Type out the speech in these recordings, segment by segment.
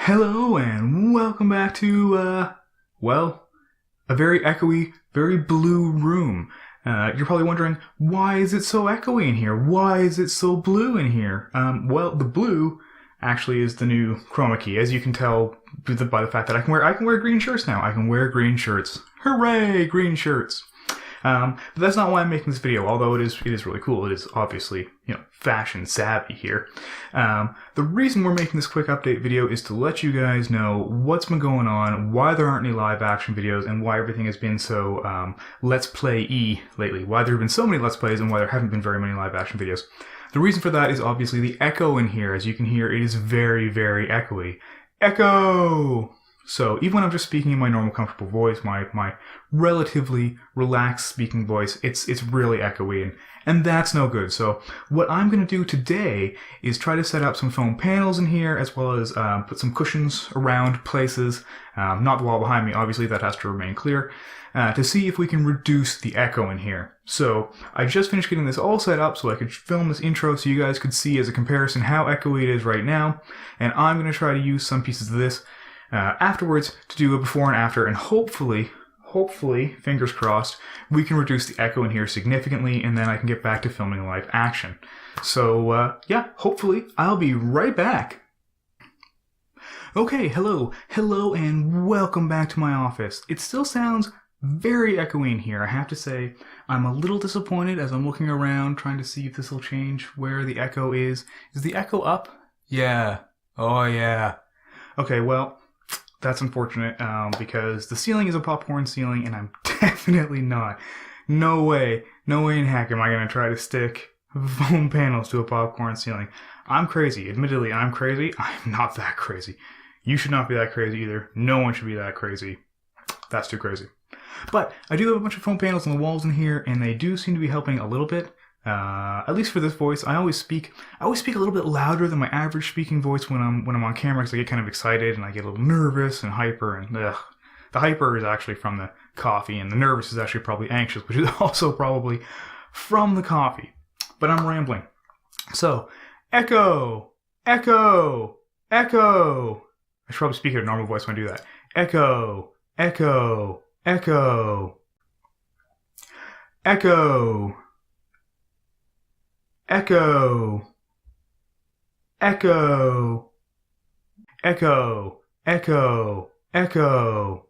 Hello and welcome back to, well, a very echoey, very blue room. You're probably wondering, why is it so echoey in here? Why is it so blue in here? Well, the blue actually is the new chroma key, as you can tell by the fact that I can wear green shirts now. I can wear green shirts. Hooray, green shirts! But that's not why I'm making this video, although it is really cool. It is obviously, fashion savvy here. The reason we're making this quick update video is to let you guys know what's been going on, why there aren't any live action videos, and why everything has been so Let's Play-y lately. Why there have been so many Let's Plays and why there haven't been very many live action videos. The reason for that is obviously the echo in here. As you can hear, it is very, very echoey. Echo! So even when I'm just speaking in my normal comfortable voice, my relatively relaxed speaking voice, it's really echoey, and that's no good. So what I'm going to do today is try to set up some foam panels in here, as well as put some cushions around places, not the wall behind me, obviously that has to remain clear, to see if we can reduce the echo in here. So I just finished getting this all set up so I could film this intro so you guys could see as a comparison how echoey it is right now, and I'm going to try to use some pieces of this afterwards to do a before and after, and hopefully, fingers crossed, we can reduce the echo in here significantly, and then I can get back to filming live action. So, yeah, hopefully, I'll be right back. Okay, hello, and welcome back to my office. It still sounds very echoey in here, I have to say. I'm a little disappointed as I'm looking around, trying to see if this will change where the echo is. Is the echo up? Yeah. Oh, yeah. Okay, well, that's unfortunate, because the ceiling is a popcorn ceiling, and I'm definitely not. No way in heck am I going to try to stick foam panels to a popcorn ceiling. I'm crazy. Admittedly, I'm crazy. I'm not that crazy. You should not be that crazy either. No one should be that crazy. That's too crazy. But I do have a bunch of foam panels on the walls in here, and they do seem to be helping a little bit. At least for this voice, I always speak a little bit louder than my average speaking voice when I'm on camera, because I get kind of excited and I get a little nervous and hyper, and the hyper is actually from the coffee, and the nervous is actually probably anxious, which is also probably from the coffee. But I'm rambling. So, echo, echo, echo. I should probably speak at a normal voice when I do that. Echo, echo, echo, echo. Echo, echo, echo, echo, echo.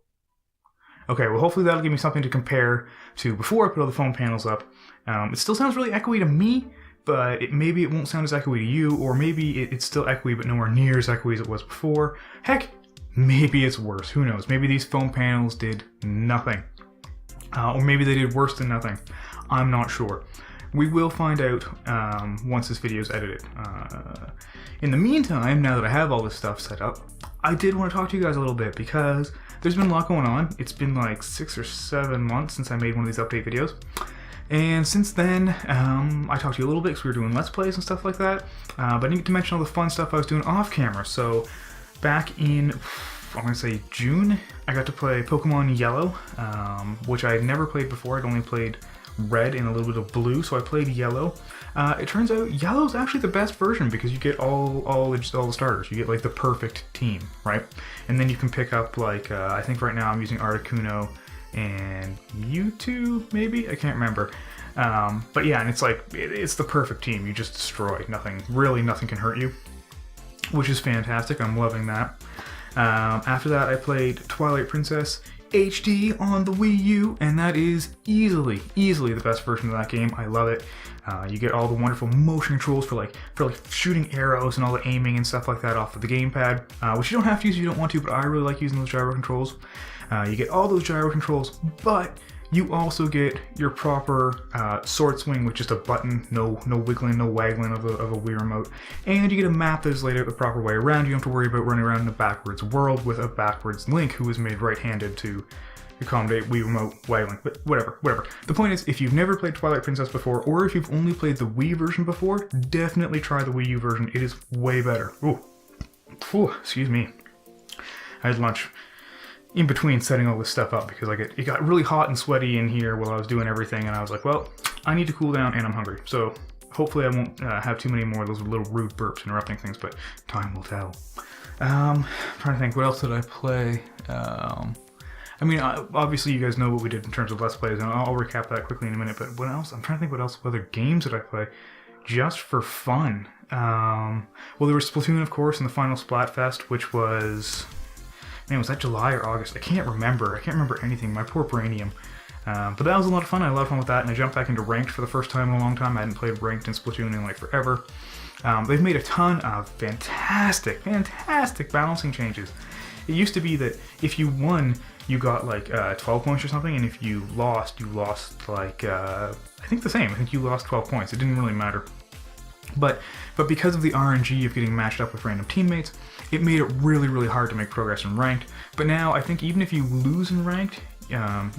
Okay, well hopefully that'll give me something to compare to before I put all the foam panels up. It still sounds really echoey to me, but maybe it won't sound as echoey to you, or maybe it's still echoey but nowhere near as echoey as it was before. Heck, maybe it's worse, who knows? Maybe these foam panels did nothing. Or maybe they did worse than nothing. I'm not sure. We will find out once this video is edited. In the meantime, now that I have all this stuff set up, I did want to talk to you guys a little bit because there's been a lot going on. It's been like 6 or 7 months since I made one of these update videos. And since then, I talked to you a little bit because we were doing Let's Plays and stuff like that. But I didn't get to mention all the fun stuff I was doing off camera. So back in, I'm going to say June, I got to play Pokemon Yellow, which I had never played before. I'd only played red and a little bit of blue, so I played yellow. It turns out yellow is actually the best version because you get all the starters. You get like the perfect team, right? And then you can pick up like I think right now I'm using Articuno and Mewtwo, maybe, I can't remember. But yeah, and it's like it's the perfect team. You just destroy. Nothing can hurt you, which is fantastic. I'm loving that. After that, I played Twilight Princess HD on the Wii U, and that is easily the best version of that game. I love it. You get all the wonderful motion controls for like shooting arrows and all the aiming and stuff like that off of the gamepad, which you don't have to use if you don't want to, but I really like using those gyro controls. You get all those gyro controls, but you also get your proper sword swing with just a button, no wiggling, no waggling of a Wii remote, and you get a map that is laid out the proper way around. You don't have to worry about running around in a backwards world with a backwards Link who was made right-handed to accommodate Wii remote waggling, but whatever. The point is, if you've never played Twilight Princess before, or if you've only played the Wii version before, definitely try the Wii U version. It is way better. Ooh, excuse me. I had lunch in between setting all this stuff up because it got really hot and sweaty in here while I was doing everything, and I was like, well, I need to cool down and I'm hungry. So hopefully I won't have too many more of those little rude burps interrupting things, but time will tell. Trying to think, what else did I play? I mean, obviously you guys know what we did in terms of Let's Plays, and I'll recap that quickly in a minute, but what else? I'm trying to think what other games did I play just for fun. Well, there was Splatoon, of course, and the final Splatfest, which was... Man, was that July or August? I can't remember. I can't remember anything. My poor brainium. But that was a lot of fun. I had a lot of fun with that, and I jumped back into Ranked for the first time in a long time. I hadn't played Ranked in Splatoon in like forever. They've made a ton of fantastic balancing changes. It used to be that if you won, you got like 12 points or something, and if you lost like, I think the same. I think you lost 12 points. It didn't really matter. But because of the RNG of getting matched up with random teammates, it made it really, really hard to make progress in Ranked. But now, I think even if you lose in Ranked,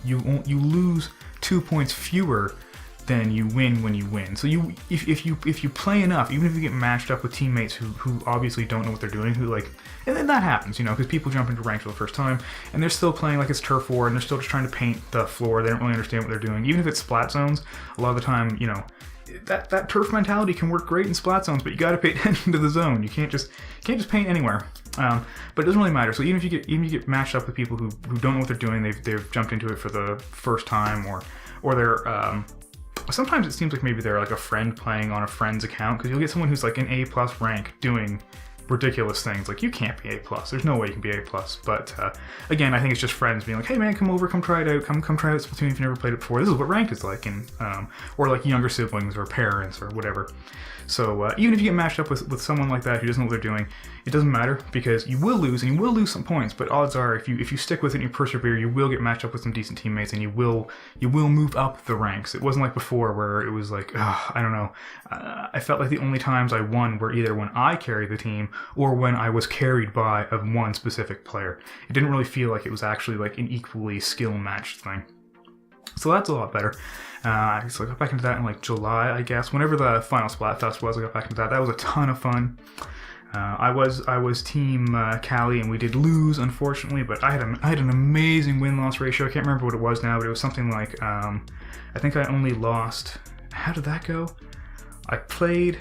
you lose 2 points fewer than you win when you win. So if you play enough, even if you get matched up with teammates who obviously don't know what they're doing, and then that happens, you know, because people jump into Ranked for the first time, and they're still playing like it's turf war, and they're still just trying to paint the floor. They don't really understand what they're doing. Even if it's splat zones, a lot of the time, you know, that turf mentality can work great in splat zones, but you got to pay attention to the zone. You can't just paint anywhere. But it doesn't really matter. So even if you get matched up with people who don't know what they're doing, they've jumped into it for the first time, or they're sometimes it seems like maybe they're like a friend playing on a friend's account, because you'll get someone who's like an A+ rank doing ridiculous things. Like, you can't be A+. There's no way you can be A+. But again, I think it's just friends being like, hey man, come over, come try it out, come try out Splatoon if you've never played it before. This is what ranked is like, and or like younger siblings or parents or whatever. So even if you get matched up with someone like that who doesn't know what they're doing, it doesn't matter, because you will lose, and you will lose some points, but odds are if you stick with it and you persevere, you will get matched up with some decent teammates, and you will move up the ranks. It wasn't like before where it was like, I don't know, I felt like the only times I won were either when I carried the team or when I was carried by one specific player. It didn't really feel like it was actually like an equally skill matched thing. So that's a lot better. So I got back into that in like July, I guess. Whenever the final Splatfest was, I got back into that. That was a ton of fun. I was team Callie, and we did lose, unfortunately, but I had an amazing win-loss ratio. I can't remember what it was now, but it was something like, I think I only lost, how did that go? I played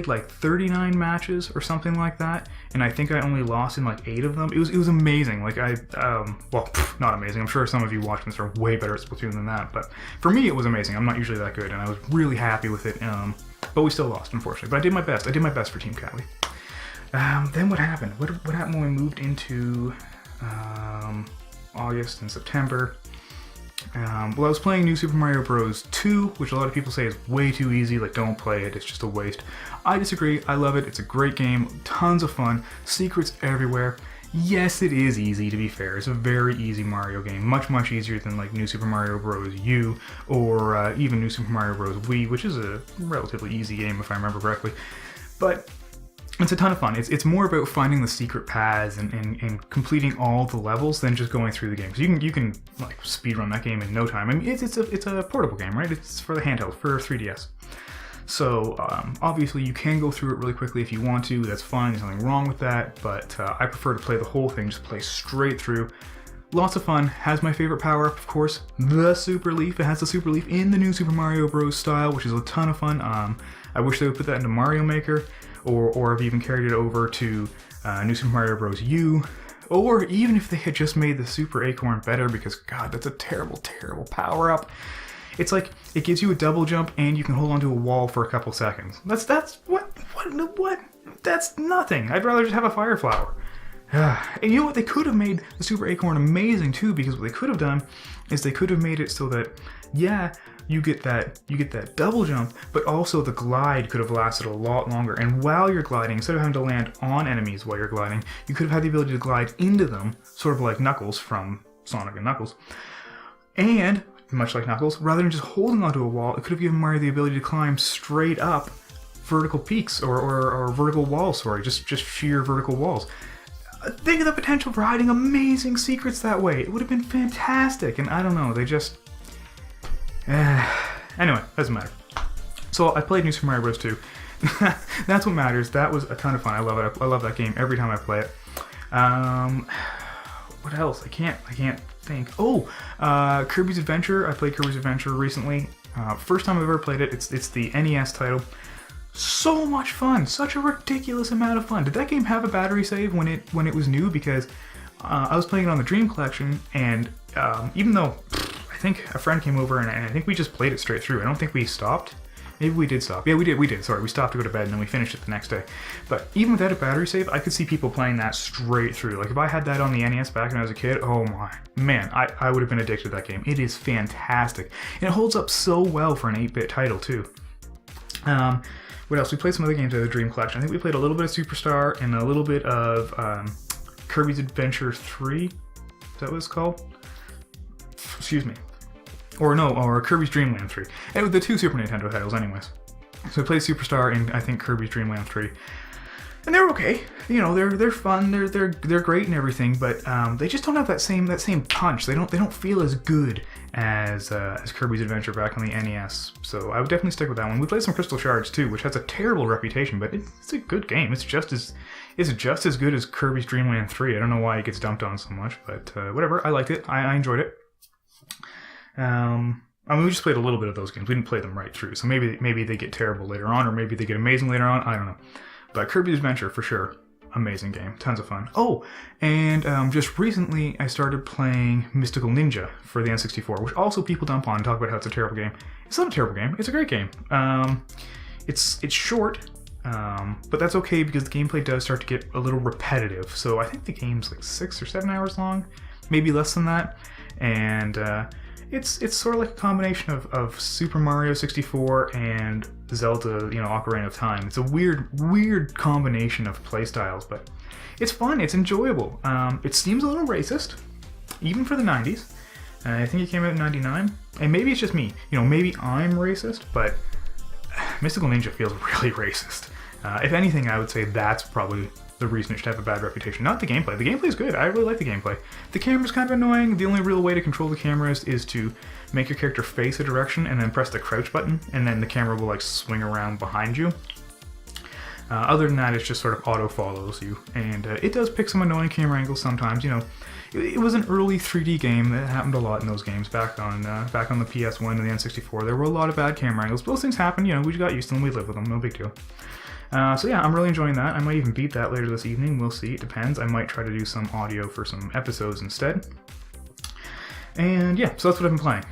like 39 matches or something like that, and I think I only lost in like 8 of them. It was amazing. Like well, not amazing. I'm sure some of you watching this are way better at Splatoon than that, but for me it was amazing. I'm not usually that good, and I was really happy with it. But we still lost, unfortunately. But I did my best. I did my best for Team Callie. Then what happened? What happened when we moved into August and September? Well, I was playing New Super Mario Bros. 2, which a lot of people say is way too easy, like don't play it, it's just a waste. I disagree, I love it, it's a great game, tons of fun, secrets everywhere. Yes, it is easy, to be fair. It's a very easy Mario game, much easier than like New Super Mario Bros. U, or even New Super Mario Bros. Wii, which is a relatively easy game if I remember correctly. But it's a ton of fun. It's more about finding the secret paths and completing all the levels than just going through the game. So you can like speedrun that game in no time. I mean, it's a portable game, right? It's for the handheld, for 3DS. So obviously you can go through it really quickly if you want to. That's fine. There's nothing wrong with that. But I prefer to play the whole thing, just play straight through. Lots of fun. Has my favorite power-up, of course, the Super Leaf. It has the Super Leaf in the new Super Mario Bros. Style, which is a ton of fun. I wish they would put that into Mario Maker. Or have even carried it over to New Super Mario Bros. U, or even if they had just made the Super Acorn better, because God, that's a terrible power-up. It's like, it gives you a double jump and you can hold onto a wall for a couple seconds. That's what? That's nothing. I'd rather just have a Fire Flower. And you know what? They could have made the Super Acorn amazing too, because what they could have done is they could have made it so that, yeah, you get that double jump, but also the glide could have lasted a lot longer. And while you're gliding, instead of having to land on enemies while you're gliding, you could have had the ability to glide into them, sort of like Knuckles from Sonic and Knuckles. And, much like Knuckles, rather than just holding onto a wall, it could have given Mario the ability to climb straight up vertical peaks, or vertical walls, just sheer vertical walls. Think of the potential for hiding amazing secrets that way. It would have been fantastic, and I don't know, they just... Anyway, doesn't matter. So I played New Super Mario Bros. 2. That's what matters. That was a ton of fun. I love it. I love that game every time I play it. What else? I can't think. Oh, Kirby's Adventure. I played Kirby's Adventure recently. First time I've ever played it. It's the NES title. So much fun, such a ridiculous amount of fun. Did that game have a battery save when it was new? Because I was playing it on the Dream Collection, and even though I think a friend came over and I think we just played it straight through. I don't think we stopped. Maybe we did stop. Yeah, we did. Sorry, we stopped to go to bed and then we finished it the next day. But even without a battery save, I could see people playing that straight through. Like if I had that on the NES back when I was a kid, oh my man, I would have been addicted to that game. It is fantastic. And it holds up so well for an 8-bit title too. What else? We played some other games out of the Dream Collection. I think we played a little bit of Superstar and a little bit of Kirby's Adventure 3. Is that what it's called? Excuse me. Or Kirby's Dream Land 3. And the two Super Nintendo titles anyways. So I played Superstar and I think Kirby's Dream Land 3. And they're okay. You know, they're fun, they're great and everything, but they just don't have that same punch. They don't feel as good as Kirby's Adventure back on the NES. So I would definitely stick with that one. We played some Crystal Shards too, which has a terrible reputation, but it's a good game. It's just as good as Kirby's Dream Land 3. I don't know why it gets dumped on so much, but whatever. I liked it. I enjoyed it. I mean, we just played a little bit of those games. We didn't play them right through, so maybe they get terrible later on, or maybe they get amazing later on. I don't know. But Kirby's Adventure, for sure, amazing game. Tons of fun. Oh, and just recently I started playing Mystical Ninja for the N64, which also people dump on and talk about how it's a terrible game. It's not a terrible game. It's a great game. It's short, but that's okay because the gameplay does start to get a little repetitive. So I think the game's like 6 or 7 hours long, maybe less than that, and it's sort of like a combination of Super Mario 64 and Zelda, you know, Ocarina of Time. It's a weird combination of playstyles, but it's fun, it's enjoyable. It seems a little racist, even for the 90s. I think it came out in 99, and maybe it's just me. You know, maybe I'm racist, but Mystical Ninja feels really racist. If anything, I would say that's probably the reason it should have a bad reputation. Not the gameplay. The gameplay is good. I really like the gameplay. The camera's kind of annoying. The only real way to control the camera is to make your character face a direction and then press the crouch button, and then the camera will like swing around behind you. Other than that, it's just sort of auto follows you, and it does pick some annoying camera angles sometimes. You know, it was an early 3D game. That happened a lot in those games back on the PS1 and the N64. There were a lot of bad camera angles. But those things happen. You know, we just got used to them. We live with them. No big deal. So yeah, I'm really enjoying that. I might even beat that later this evening. We'll see. It depends. I might try to do some audio for some episodes instead. And yeah, so that's what I've been playing.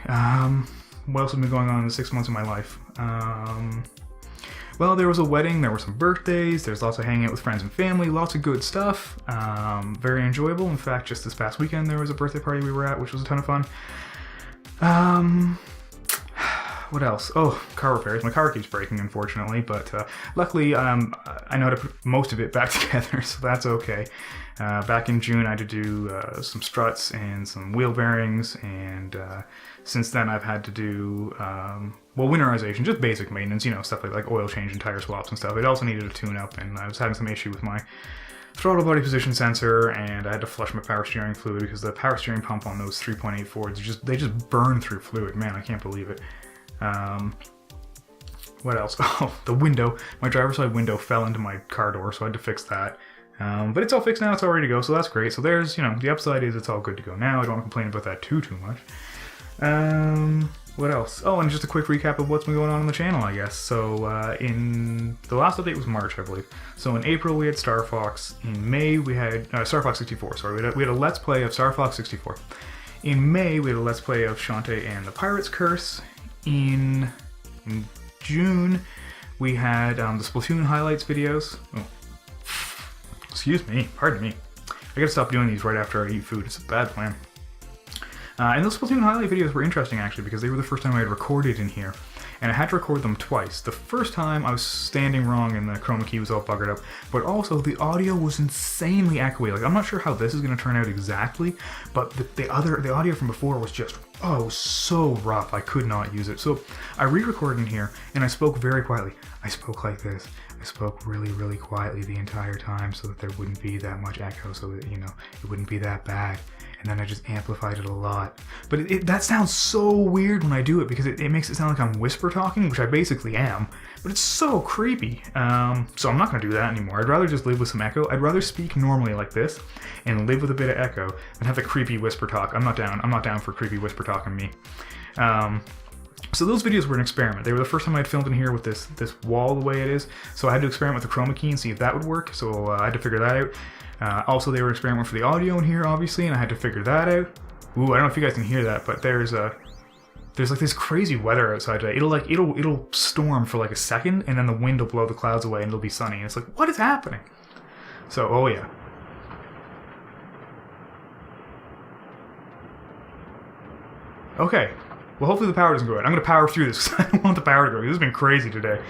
What else has been going on in the 6 months of my life? Well, there was a wedding, there were some birthdays, there's lots of hanging out with friends and family, lots of good stuff. Very enjoyable. In fact, just this past weekend there was a birthday party we were at, which was a ton of fun. What else? Oh, car repairs. My car keeps breaking, unfortunately, but luckily I know how to put most of it back together, so that's okay. Back in June I had to do some struts and some wheel bearings, and since then I've had to do, winterization, just basic maintenance, you know, stuff like oil change and tire swaps and stuff. It also needed a tune-up, and I was having some issue with my throttle body position sensor, and I had to flush my power steering fluid because the power steering pump on those 3.8 Fords, they just burn through fluid. Man, I can't believe it. What else? Oh, the window. My driver's side window fell into my car door, so I had to fix that. But it's all fixed now, it's all ready to go, so that's great. So there's, you know, the upside is it's all good to go now. I don't want to complain about that too much. What else? Oh, and just a quick recap of what's been going on the channel, I guess. So, in the last update was March, I believe. So in April we had Star Fox. In May we had Star Fox 64. Sorry, we had a Let's Play of Star Fox 64. In May we had a Let's Play of Shantae and the Pirate's Curse. In June we had the Splatoon highlights videos. Oh. Excuse me, pardon me. I gotta stop doing these right after I eat food. It's a bad plan. And those Splatoon highlight videos were interesting, actually, because they were the first time I had recorded in here. And I had to record them twice. The first time I was standing wrong and the chroma key was all buggered up, but also the audio was insanely echoey. Like, I'm not sure how this is going to turn out exactly, but the audio from before was just, so rough. I could not use it. So I re-recorded in here, and I spoke very quietly. I spoke like this. I spoke really, really quietly the entire time so that there wouldn't be that much echo, so that, you know, it wouldn't be that bad. And then I just amplified it a lot. But that sounds so weird when I do it, because it makes it sound like I'm whisper talking, which I basically am. But it's so creepy. So I'm not going to do that anymore. I'd rather just live with some echo. I'd rather speak normally like this and live with a bit of echo than have the creepy whisper talk. I'm not down for creepy whisper talking me. So those videos were an experiment. They were the first time I'd filmed in here with this wall the way it is. So I had to experiment with the chroma key and see if that would work. So I had to figure that out. Also, they were experimenting for the audio in here, obviously, and I had to figure that out. Ooh, I don't know if you guys can hear that, but there's like this crazy weather outside today. It'll storm for like a second, and then the wind will blow the clouds away, and it'll be sunny. And it's like, what is happening? So, oh yeah. Okay. Well, hopefully the power doesn't go out. I'm going to power through this because I don't want the power to go. This has been crazy today.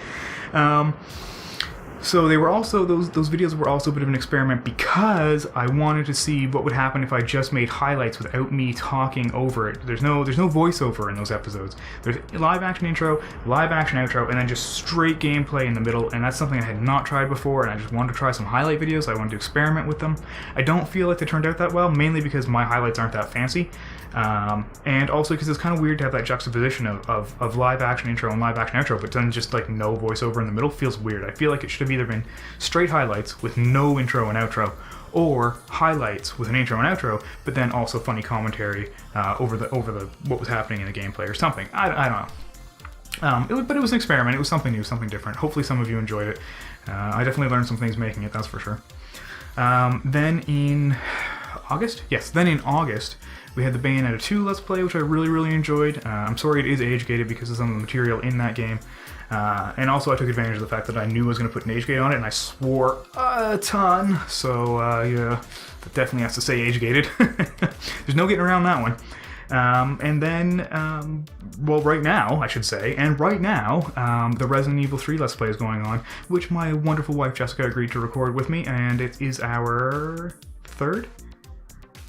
So they were also, those videos were also a bit of an experiment because I wanted to see what would happen if I just made highlights without me talking over it. There's no voiceover in those episodes. There's live action intro, live action outro, and then just straight gameplay in the middle, and that's something I had not tried before, and I just wanted to try some highlight videos. I wanted to experiment with them. I don't feel like they turned out that well, mainly because my highlights aren't that fancy. And also because it's kind of weird to have that juxtaposition of live action intro and live action outro, but then just like no voiceover in the middle feels weird. I feel like it should have either been straight highlights with no intro and outro, or highlights with an intro and outro, but then also funny commentary over the what was happening in the gameplay or something. I don't know. But it was an experiment. It was something new, something different. Hopefully some of you enjoyed it. I definitely learned some things making it, that's for sure. Then in August? Yes, then in August, we had the Bayonetta 2 Let's Play, which I really enjoyed. I'm sorry it is age-gated because of some of the material in that game. And also I took advantage of the fact that I knew I was going to put an age gate on it, and I swore a ton. So, yeah, that definitely has to say age-gated. There's no getting around that one. And then, well, right now, I should say, and right now, the Resident Evil 3 Let's Play is going on, which my wonderful wife Jessica agreed to record with me, and it is our third?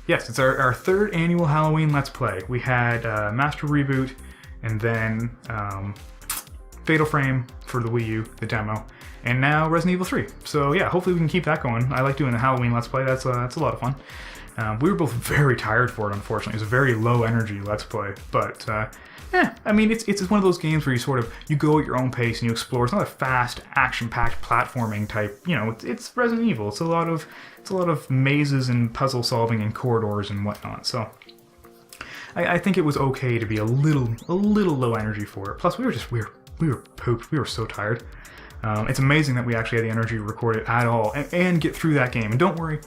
Yes, it's our third annual Halloween Let's Play. We had Master Reboot, and then Fatal Frame for the Wii U, the demo, and now Resident Evil 3. So yeah, hopefully we can keep that going. I like doing the Halloween Let's Play. That's a lot of fun. We were both very tired for it, unfortunately. It was a very low energy Let's Play, but I mean, it's one of those games where you go at your own pace and you explore. It's not a fast, action-packed platforming type. You know, it's Resident Evil. It's a lot of mazes and puzzle solving and corridors and whatnot. So I think it was okay to be a little low energy for it. Plus, we were pooped. We were so tired. It's amazing that we actually had the energy to record it at all and get through that game. And don't worry.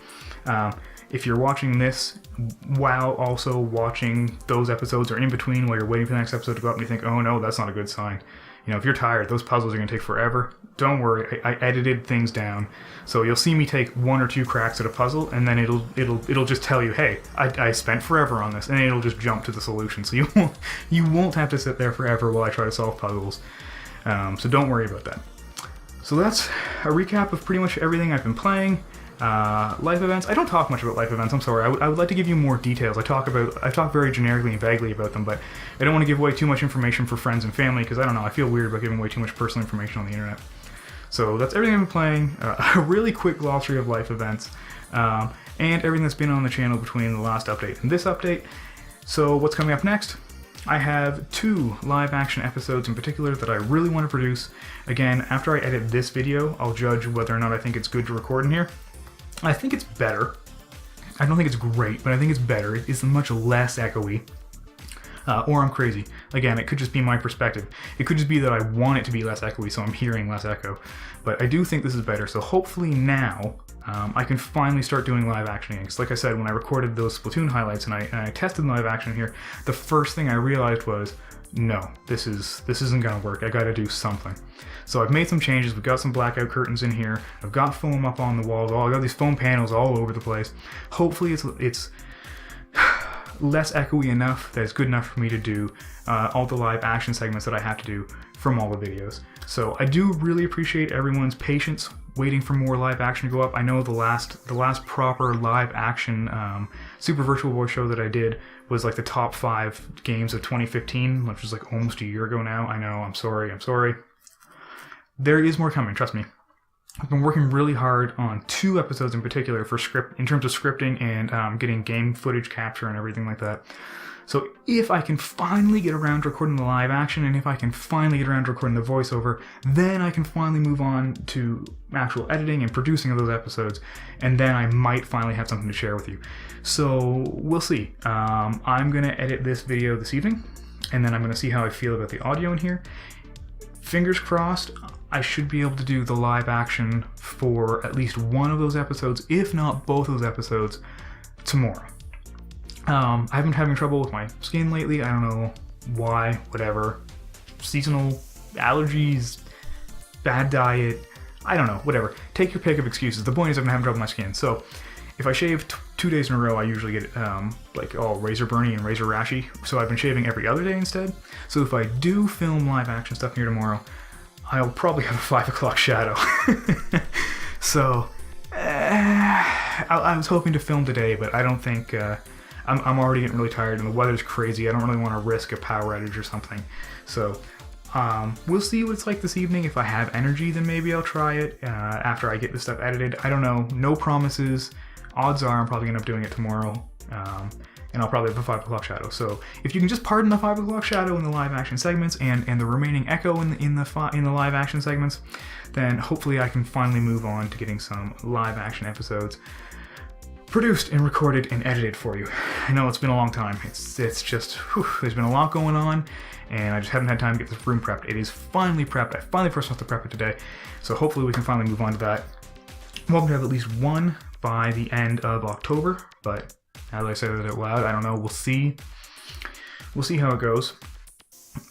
If you're watching this while also watching those episodes or in between while you're waiting for the next episode to go up and you think, oh no, that's not a good sign. You know, if you're tired, those puzzles are going to take forever. Don't worry, I edited things down. So you'll see me take one or two cracks at a puzzle, and then it'll just tell you, hey, I spent forever on this, and it'll just jump to the solution. So you won't have to sit there forever while I try to solve puzzles. So don't worry about that. So that's a recap of pretty much everything I've been playing. Life events. I don't talk much about life events. I'm sorry. I would like to give you more details. I talk very generically and vaguely about them, but I don't want to give away too much information for friends and family because I don't know. I feel weird about giving away too much personal information on the internet. So that's everything I've been playing. A really quick glossary of life events and everything that's been on the channel between the last update and this update. So what's coming up next? I have 2 live action episodes in particular that I really want to produce. Again, after I edit this video, I'll judge whether or not I think it's good to record in here. I think it's better. I don't think it's great, but I think it's better. It's much less echoey. Or I'm crazy. Again, it could just be my perspective. It could just be that I want it to be less echoey, so I'm hearing less echo. But I do think this is better, so hopefully now I can finally start doing live action again. Because like I said, when I recorded those Splatoon highlights and I tested live action here, the first thing I realized was, no, this isn't gonna work. I gotta do something. So I've made some changes. We've got some blackout curtains in here. I've got foam up on the walls. I've got these foam panels all over the place. Hopefully it's less echoey enough that it's good enough for me to do all the live action segments that I have to do from all the videos. So I do really appreciate everyone's patience waiting for more live action to go up. I know the last proper live action Super Virtual Boy show that I did was like the top 5 games of 2015, which was like almost a year ago now. I know, I'm sorry. There is more coming, trust me. I've been working really hard on 2 episodes in particular in terms of scripting and getting game footage capture and everything like that. So if I can finally get around to recording the live action, and if I can finally get around to recording the voiceover, then I can finally move on to actual editing and producing of those episodes, and then I might finally have something to share with you. So we'll see. I'm going to edit this video this evening, and then I'm going to see how I feel about the audio in here. Fingers crossed, I should be able to do the live action for at least one of those episodes, if not both of those episodes, tomorrow. I've been having trouble with my skin lately. I don't know why, whatever. Seasonal allergies, bad diet, I don't know, whatever. Take your pick of excuses. The point is I've been having trouble with my skin. So if I shave 2 days in a row, I usually get like all razor burny and razor rashy. So I've been shaving every other day instead. So if I do film live action stuff here tomorrow, I'll probably have a 5 o'clock shadow. So I was hoping to film today, but I don't think I'm already getting really tired and the weather's crazy. I don't really want to risk a power outage or something. So we'll see what it's like this evening. If I have energy, then maybe I'll try it after I get this stuff edited. I don't know. No promises. Odds are I'm probably going to end up doing it tomorrow. And I'll probably have a 5 o'clock shadow. So if you can just pardon the 5 o'clock shadow in the live action segments and the remaining echo in the live action segments, then hopefully I can finally move on to getting some live action episodes produced and recorded and edited for you. I know it's been a long time. It's just, whew, there's been a lot going on, and I just haven't had time to get this room prepped. It is finally prepped. I finally forced myself to prep it today, so hopefully we can finally move on to that. I'm hoping to have at least one by the end of October, but as I said it out loud, I don't know. We'll see. We'll see how it goes.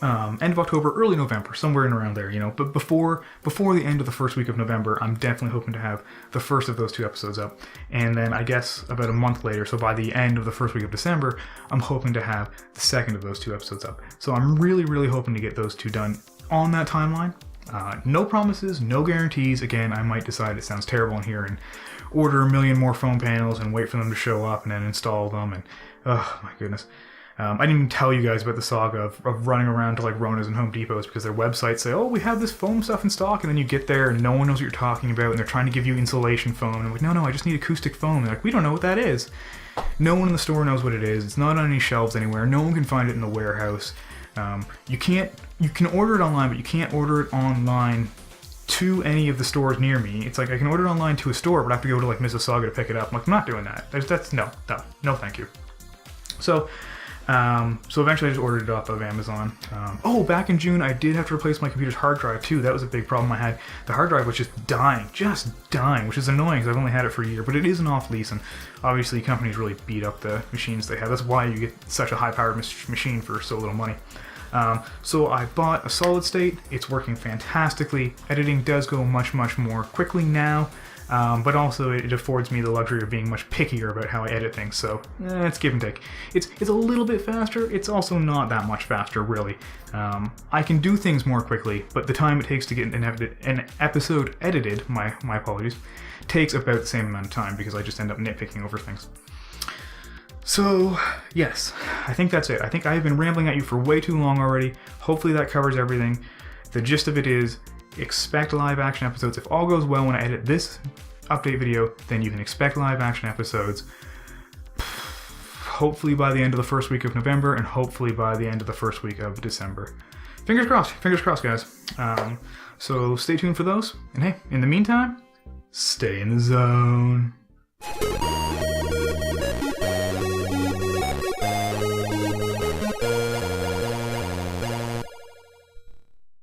End of October, early November, somewhere in around there, you know. But before the end of the first week of November, I'm definitely hoping to have the first of those 2 episodes up. And then I guess about a month later, so by the end of the first week of December, I'm hoping to have the second of those 2 episodes up. So I'm really, really hoping to get those 2 done on that timeline. No promises, no guarantees. Again, I might decide it sounds terrible in here and order a million more phone panels and wait for them to show up and then install them. And oh my goodness. I didn't even tell you guys about the saga of running around to like Rona's and Home Depots because their websites say, oh, we have this foam stuff in stock, and then you get there and no one knows what you're talking about, and they're trying to give you insulation foam, and I'm like, no, I just need acoustic foam. And they're like, we don't know what that is. No one in the store knows what it is. It's not on any shelves anywhere. No one can find it in the warehouse. You can order it online, but you can't order it online to any of the stores near me. It's like I can order it online to a store, but I have to go to like Mississauga to pick it up. I'm like, I'm not doing that. That's no, thank you. So eventually I just ordered it off of Amazon. Back in June, I did have to replace my computer's hard drive too. That was a big problem I had. The hard drive was just dying, which is annoying because I've only had it for a year, but it is an off lease, and obviously companies really beat up the machines they have. That's why you get such a high-powered machine for so little money. So I bought a solid state. It's working fantastically. Editing does go much more quickly now. But also it affords me the luxury of being much pickier about how I edit things, so it's give and take. It's a little bit faster, it's also not that much faster, really. I can do things more quickly, but the time it takes to get an episode edited, my apologies, takes about the same amount of time because I just end up nitpicking over things. So, yes, I think that's it. I think I've been rambling at you for way too long already. Hopefully that covers everything. The gist of it is, expect live action episodes. If all goes well when I edit this update video, then you can expect live action episodes hopefully by the end of the first week of November and hopefully by the end of the first week of December. Fingers crossed guys. So stay tuned for those, and hey, in the meantime, stay in the zone.